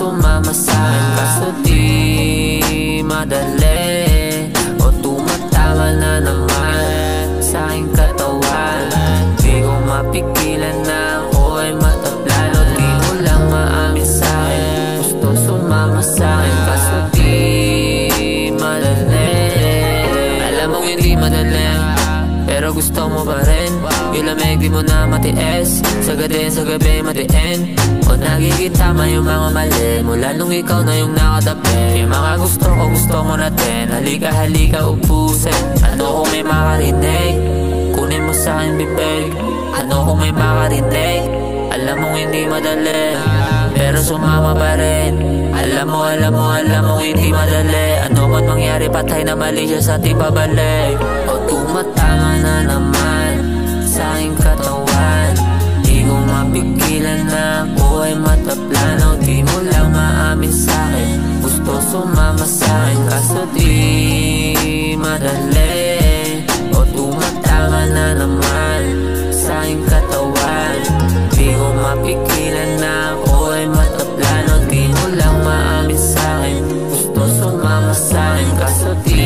sumama sa'kin, kaso di madali. O tumatama na naman sa aking katawan. Di ko mapigilan na ako ay mataplano. Di mo lang maamin sa'kin, gusto sumama sa'kin, kaso di madali. Alam mong hindi madali, pero gusto mo pa rin. Yung lamig di mo na matiis, sagad din sa gabi matiin. O nagigitama yung mga mali mula nung ikaw na yung nakatabi. Yung mga gusto ko gusto mo na din. Halika halika ubusin. Ano kung may makarinig, kunin mo sa'kin bibig. Ano kung may makarinig, alam mong hindi madali, pero sumama pa rin. Alam mo hindi madali. Ano man mangyari patay na mali siya sa ating pabalik. O tumatama na naman sa aking katawan. Di ko mapigilan na ako ay mataplano. Di mo lang maamin sa'kin, gusto sumama sa'kin, kaso di madali. O tumatama na naman sa aking katawan. Di ko mapigilan na ako ay mataplano. Di mo lang maamin sa'kin, gusto sumama sa'kin, kaso di